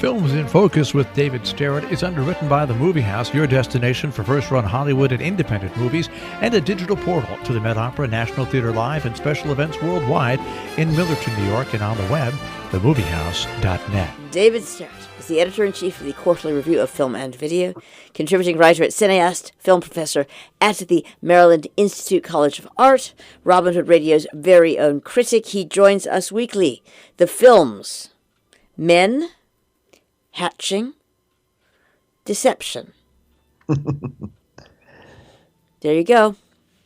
Films in Focus with David Sterritt is underwritten by The Movie House, your destination for first-run Hollywood and independent movies, and a digital portal to the Met Opera, National Theater Live, and special events worldwide in Millerton, New York, and on the web, themoviehouse.net. David Sterritt is the editor-in-chief of the Quarterly Review of Film and Video, contributing writer at Cineast, film professor at the Maryland Institute College of Art, Robin Hood Radio's very own critic. He joins us weekly. The films: Men, Hatching, Deception. There you go.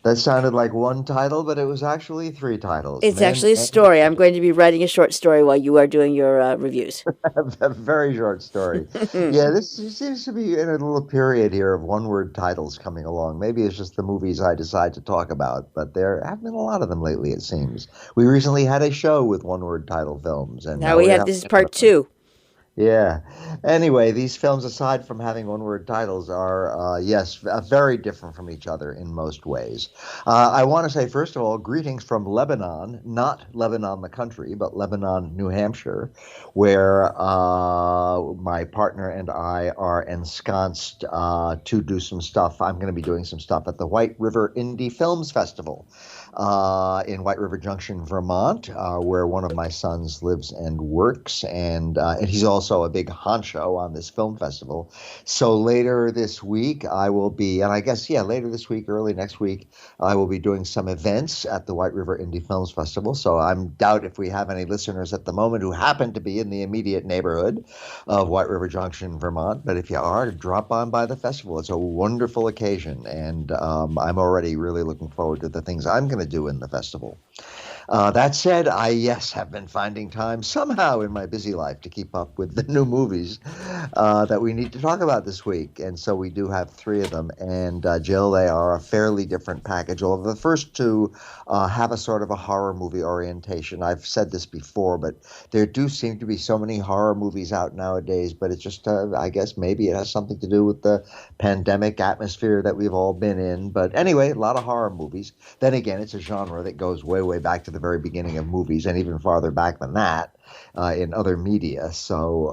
That sounded like one title, but it was actually three titles. It's actually a story. I'm going to be writing a short story while you are doing your reviews. A very short story. Yeah, this seems to be in a little period here of one-word titles coming along. Maybe it's just the movies I decide to talk about, but there have been a lot of them lately, it seems. We recently had a show with one-word title films. And now we have, this is part 2. Yeah. Anyway, these films, aside from having one-word titles, are, yes, very different from each other in most ways. I want to say, first of all, greetings from Lebanon, not Lebanon the country, but Lebanon, New Hampshire, where my partner and I are ensconced to do some stuff. I'm going to be doing some stuff at the White River Indie Films Festival in White River Junction, Vermont, where one of my sons lives and works, and he's also a big honcho on this film festival. So later this week, I will be, and I guess, later this week, early next week, I will be doing some events at the White River Indie Films Festival. So I doubt if we have any listeners at the moment who happen to be in the immediate neighborhood of White River Junction, Vermont. But if you are, drop on by the festival. It's a wonderful occasion, and I'm already really looking forward to the things I'm going to do in the festival. That said, I, have been finding time somehow in my busy life to keep up with the new movies that we need to talk about this week. And so we do have 3 of them. And Jill, they are a fairly different package. Although the first 2 have a sort of a horror movie orientation. I've said this before, but there do seem to be so many horror movies out nowadays. But it's just, I guess maybe it has something to do with the pandemic atmosphere that we've all been in. But anyway, a lot of horror movies. Then again, it's a genre that goes way, way back to the very beginning of movies, and even farther back than that in other media. So,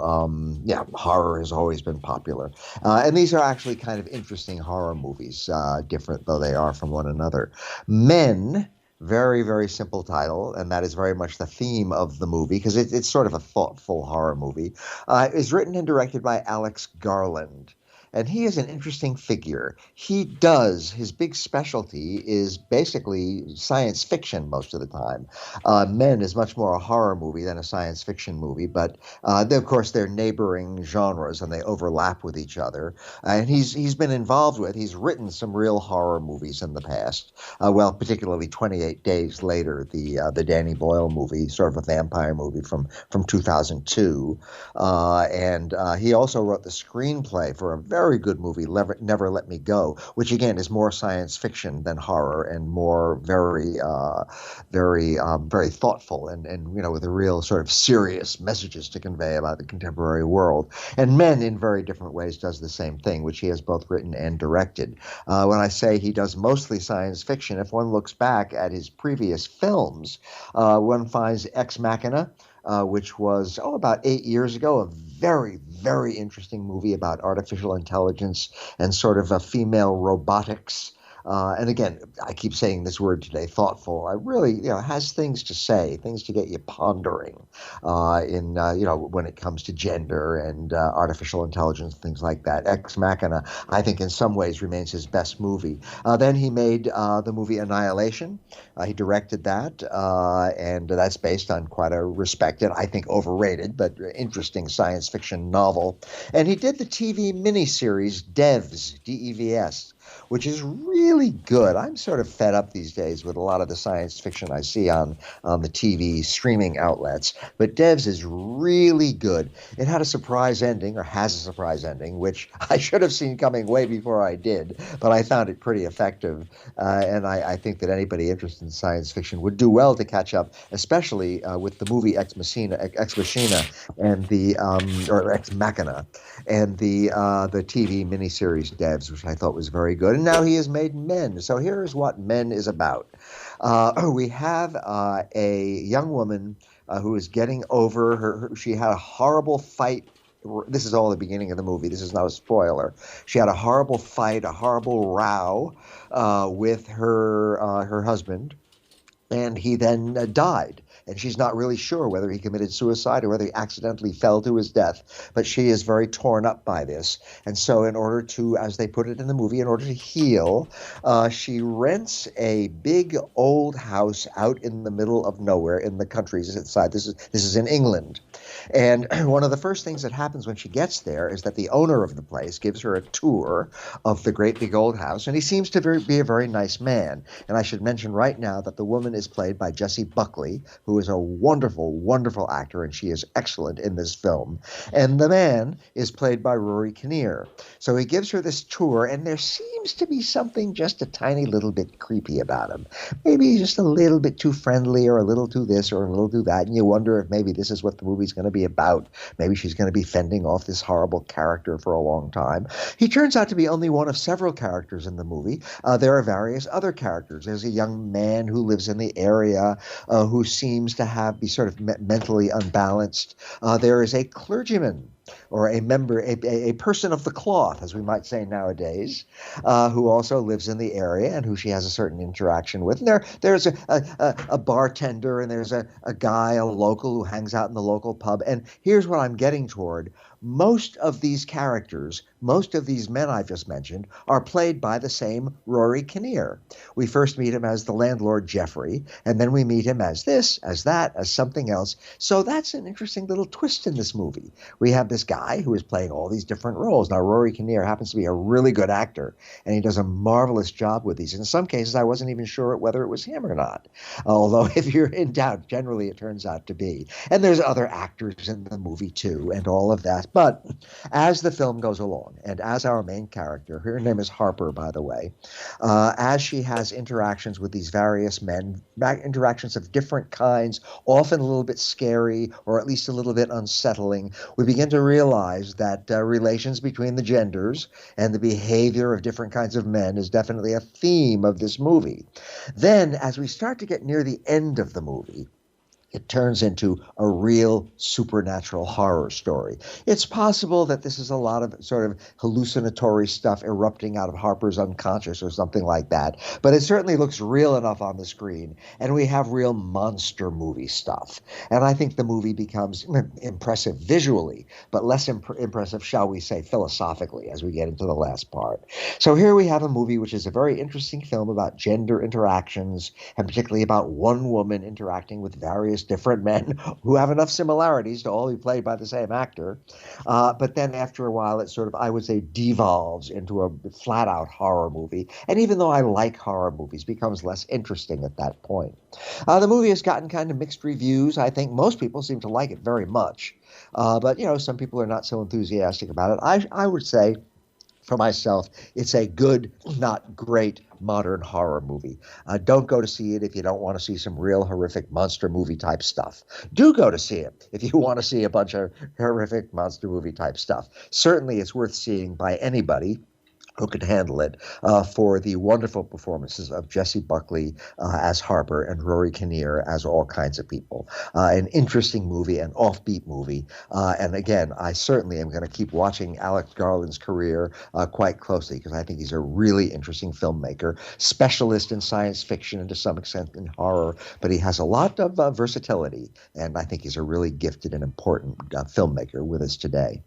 horror has always been popular. And these are actually kind of interesting horror movies, different though they are from one another. Men, very, very simple title, and that is very much the theme of the movie, because it's sort of a thoughtful horror movie, is written and directed by Alex Garland. And he is an interesting figure. His big specialty is basically science fiction most of the time. Men is much more a horror movie than a science fiction movie, but of course they're neighboring genres and they overlap with each other. And he's been involved with, he's written some real horror movies in the past. Particularly 28 Days Later, the Danny Boyle movie, sort of a vampire movie from 2002. And he also wrote the screenplay for a very good movie, Never Let Me Go, which again is more science fiction than horror and more very thoughtful and with a real sort of serious messages to convey about the contemporary world. And Men, in very different ways, does the same thing, which he has both written and directed. When I say he does mostly science fiction, if one looks back at his previous films, one finds Ex Machina, which was, about 8 years ago, a very, very interesting movie about artificial intelligence and sort of a female robotics. And again, I keep saying this word today, thoughtful. I really, has things to say, things to get you pondering when it comes to gender and artificial intelligence, things like that. Ex Machina, I think in some ways remains his best movie. Then he made the movie Annihilation. He directed that, and that's based on quite a respected, I think overrated, but interesting science fiction novel. And he did the TV miniseries Devs, D-E-V-S, which is really good. I'm sort of fed up these days with a lot of the science fiction I see on the TV streaming outlets. But Devs is really good. It had a surprise ending, or has a surprise ending, which I should have seen coming way before I did, but I found it pretty effective. And I think that anybody interested in science fiction would do well to catch up, especially with the movie Ex Machina and or Ex Machina, and the TV miniseries Devs, which I thought was very good. And now he has made Men. So here's what Men is about. We have a young woman who is getting over she had a horrible fight this is all the beginning of the movie. This is not a spoiler. She had a horrible fight, a horrible row with her husband, and he then died. And she's not really sure whether he committed suicide or whether he accidentally fell to his death. But she is very torn up by this. And so in order to, as they put it in the movie, in order to heal, she rents a big old house out in the middle of nowhere in the countryside. This is in England. And one of the first things that happens when she gets there is that the owner of the place gives her a tour of the great big old house. And he seems to be a very nice man. And I should mention right now that the woman is played by Jessie Buckley, who is a wonderful, wonderful actor, and she is excellent in this film. And the man is played by Rory Kinnear. So he gives her this tour, and there seems to be something just a tiny little bit creepy about him. Maybe just a little bit too friendly, or a little too this, or a little too that, and you wonder if maybe this is what the movie's going to be about. Maybe she's going to be fending off this horrible character for a long time. He turns out to be only one of several characters in the movie. There are various other characters. There's a young man who lives in the area who seems to be sort of mentally unbalanced. There is a clergyman, or a member, a person of the cloth, as we might say nowadays, who also lives in the area and who she has a certain interaction with. And there's a bartender, and there's a guy, a local, who hangs out in the local pub. And here's what I'm getting toward. Most of these characters, most of these men I've just mentioned, are played by the same Rory Kinnear. We first meet him as the landlord Jeffrey, and then we meet him as this, as that, as something else. So that's an interesting little twist in this movie. We have this guy who is playing all these different roles. Now, Rory Kinnear happens to be a really good actor, and he does a marvelous job with these. In some cases, I wasn't even sure whether it was him or not, although if you're in doubt, generally it turns out to be. And there's other actors in the movie, too, and all of that. But as the film goes along, and as our main character, her name is Harper, by the way, as she has interactions with these various men, interactions of different kinds, often a little bit scary or at least a little bit unsettling, we begin to realize that relations between the genders and the behavior of different kinds of men is definitely a theme of this movie. Then, as we start to get near the end of the movie, it turns into a real supernatural horror story. It's possible that this is a lot of sort of hallucinatory stuff erupting out of Harper's unconscious or something like that, but it certainly looks real enough on the screen, and we have real monster movie stuff. And I think the movie becomes impressive visually, but less impressive, shall we say, philosophically, as we get into the last part. So here we have a movie which is a very interesting film about gender interactions, and particularly about one woman interacting with various different men who have enough similarities to all be played by the same actor. But then after a while, it sort of, I would say, devolves into a flat-out horror movie. And even though I like horror movies, it becomes less interesting at that point. The movie has gotten kind of mixed reviews. I think most people seem to like it very much. But, you know, some people are not so enthusiastic about it. I would say, for myself, it's a good, not great, modern horror movie. Don't go to see it if you don't want to see some real horrific monster movie type stuff. Do go to see it if you want to see a bunch of horrific monster movie type stuff. Certainly it's worth seeing by anybody who could handle it, for the wonderful performances of Jessie Buckley as Harper and Rory Kinnear as all kinds of people. An interesting movie, an offbeat movie. And again, I certainly am going to keep watching Alex Garland's career quite closely, because I think he's a really interesting filmmaker, specialist in science fiction and to some extent in horror, but he has a lot of versatility, and I think he's a really gifted and important filmmaker with us today.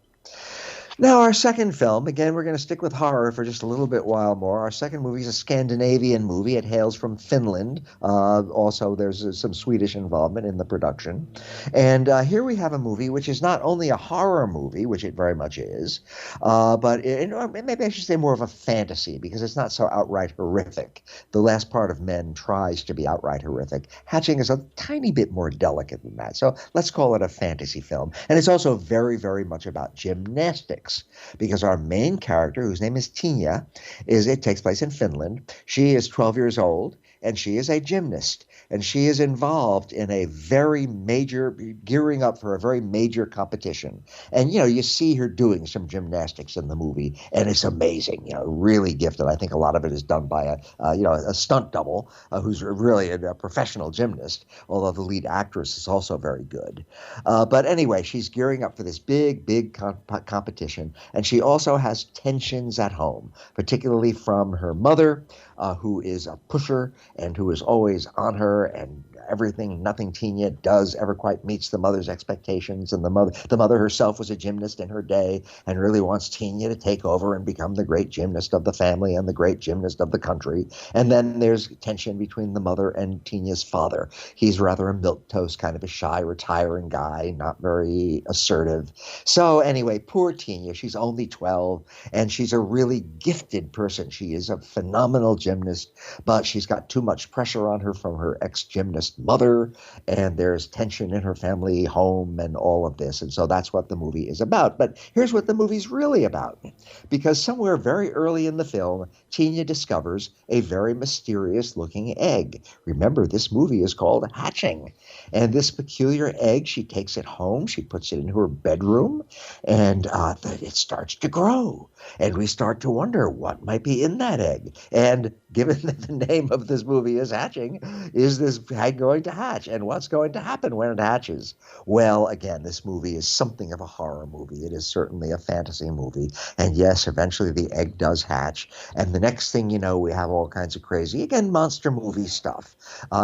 Now, our second film, again, we're going to stick with horror for just a little bit while more. Our second movie is a Scandinavian movie. It hails from Finland. Also, there's some Swedish involvement in the production. And here we have a movie which is not only a horror movie, which it very much is, but maybe I should say more of a fantasy, because it's not so outright horrific. The Last Part of Men tries to be outright horrific. Hatching is a tiny bit more delicate than that. So let's call it a fantasy film. And it's also very, very much about gymnastics, because our main character, whose name is Tinja, it takes place in Finland. She is 12 years old, and she is a gymnast, and she is involved in a very major, gearing up for a very major competition. And, you see her doing some gymnastics in the movie, and it's amazing, really gifted. I think a lot of it is done by a stunt double who's really a professional gymnast, although the lead actress is also very good. But anyway, she's gearing up for this big competition, and she also has tensions at home, particularly from her mother, who is a pusher and who is always on her, and nothing Tina does ever quite meets the mother's expectations. And the mother herself was a gymnast in her day and really wants Tina to take over and become the great gymnast of the family and the great gymnast of the country. And then there's tension between the mother and Tina's father. He's rather a milquetoast, kind of a shy, retiring guy, not very assertive. So anyway, poor Tina, she's only 12, and she's a really gifted person. She is a phenomenal gymnast, but she's got too much pressure on her from her ex-gymnast mother, and there's tension in her family home and all of this. And so that's what the movie is about. But here's what the movie's really about. Because somewhere very early in the film, Tina discovers a very mysterious looking egg. Remember, this movie is called Hatching. And this peculiar egg, she takes it home, she puts it into her bedroom, and it starts to grow. And we start to wonder what might be in that egg. And given that the name of this movie is Hatching, is this egg going to hatch? And what's going to happen when it hatches? Well, again, this movie is something of a horror movie. It is certainly a fantasy movie. And yes, eventually the egg does hatch. And the next thing you know, we have all kinds of crazy, again, monster movie stuff.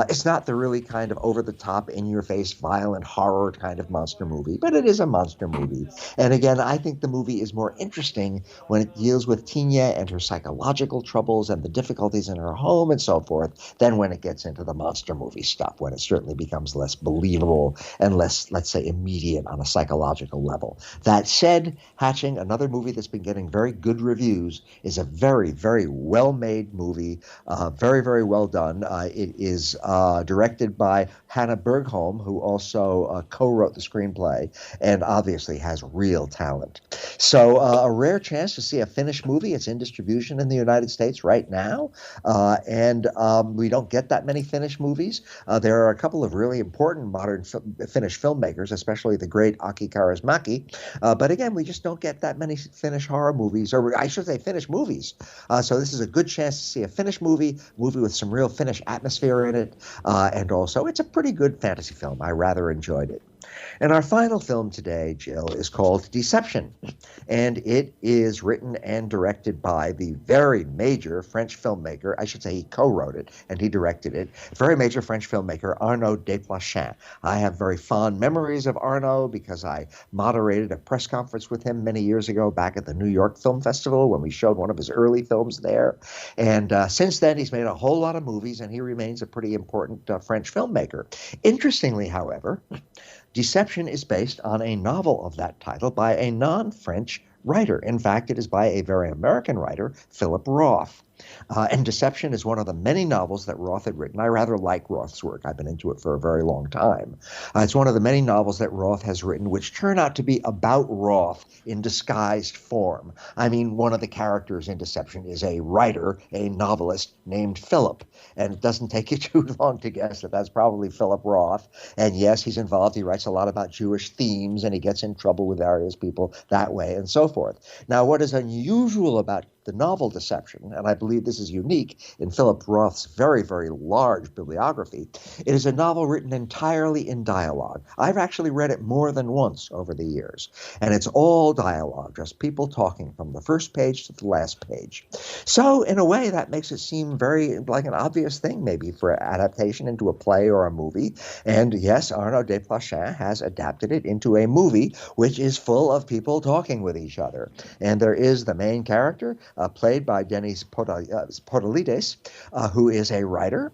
It's not the really kind of over-the-top, in-your-face, violent horror kind of monster movie, but it is a monster movie. And again, I think the movie is more interesting when it deals with Tina and her psychological troubles and the difficulties in her home and so forth than when it gets into the monster movie stuff, when it certainly becomes less believable and less, let's say, immediate on a psychological level. That said, Hatching, another movie that's been getting very good reviews, is a very, very well-made movie, very, very well done. It is directed by Hannah Bergholm, who also co-wrote the screenplay and obviously has real talent. So a rare chance to see a Finnish movie. It's in distribution in the United States right now, and we don't get that many Finnish movies. There are a couple of really important modern Finnish filmmakers, especially the great Aki Kaurismäki, but again, we just don't get that many Finnish horror movies, or I should say Finnish movies. So this is a good chance to see a Finnish movie with some real Finnish atmosphere in it, and also it's a pretty good fantasy film. I rather enjoyed it. And our final film today, Jill, is called Deception, and it is written and directed by the very major French filmmaker. I should say he co-wrote it and he directed it. Very major French filmmaker Arnaud Desplechin. I have very fond memories of Arnaud because I moderated a press conference with him many years ago back at the New York Film Festival when we showed one of his early films there. And since then, he's made a whole lot of movies, and he remains a pretty important French filmmaker. Interestingly, however, Deception is based on a novel of that title by a non-French writer. In fact, it is by a very American writer, Philip Roth. And Deception is one of the many novels that Roth had written. I rather like Roth's work. I've been into it for a very long time. It's one of the many novels that Roth has written which turn out to be about Roth in disguised form. I mean, one of the characters in Deception is a writer, a novelist named Philip. And it doesn't take you too long to guess that that's probably Philip Roth. And yes, he's involved. He writes a lot about Jewish themes, and he gets in trouble with various people that way and so forth. Now, what is unusual about the novel Deception, and I believe this is unique in Philip Roth's very, very large bibliography, it is a novel written entirely in dialogue. I've actually read it more than once over the years, and it's all dialogue, just people talking from the first page to the last page. So in a way, that makes it seem very like an obvious thing maybe for adaptation into a play or a movie. And yes, Arnaud Desplechin has adapted it into a movie which is full of people talking with each other. And there is the main character, played by Denis Podalides, who is a writer.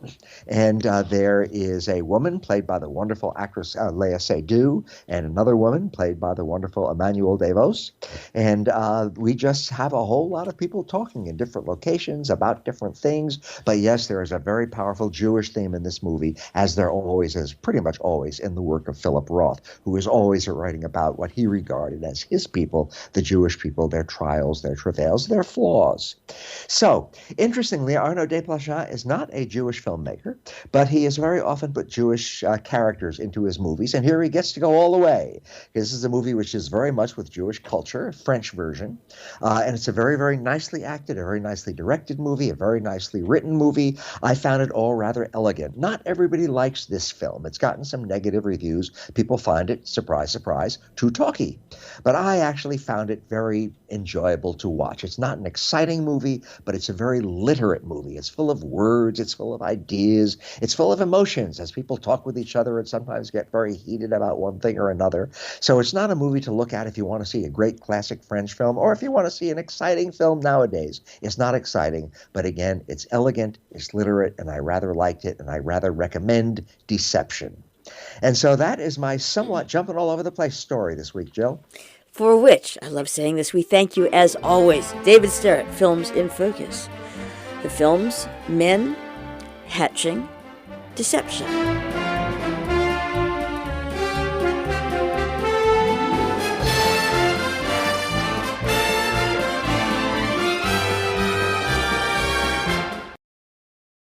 And there is a woman played by the wonderful actress Léa Seydoux, and another woman played by the wonderful Emmanuel Devos. And we just have a whole lot of people talking in different locations about different things. But yes, there is a very powerful Jewish theme in this movie, as there always is, pretty much always, in the work of Philip Roth, who is always writing about what he regarded as his people, the Jewish people, their trials, their travails, their flaws. flaws. So, interestingly, Arnaud Desplechin is not a Jewish filmmaker, but he has very often put Jewish characters into his movies, and here he gets to go all the way. This is a movie which is very much with Jewish culture, a French version, and it's a very, very nicely acted, a very nicely directed movie, a very nicely written movie. I found it all rather elegant. Not everybody likes this film. It's gotten some negative reviews. People find it, surprise, surprise, too talky. But I actually found it very enjoyable to watch. It's not an exciting movie, but it's a very literate movie. It's full of words, it's full of ideas, it's full of emotions as people talk with each other and sometimes get very heated about one thing or another. So it's not a movie to look at if you want to see a great classic French film or if you want to see an exciting film nowadays. It's not exciting, but again, it's elegant, it's literate, and I rather liked it, and I rather recommend Deception. And so that is my somewhat jumping all over the place story this week, Jill. For which, I love saying this, we thank you as always, David Sterritt, Films in Focus. The films, Men, Hatching, Deception.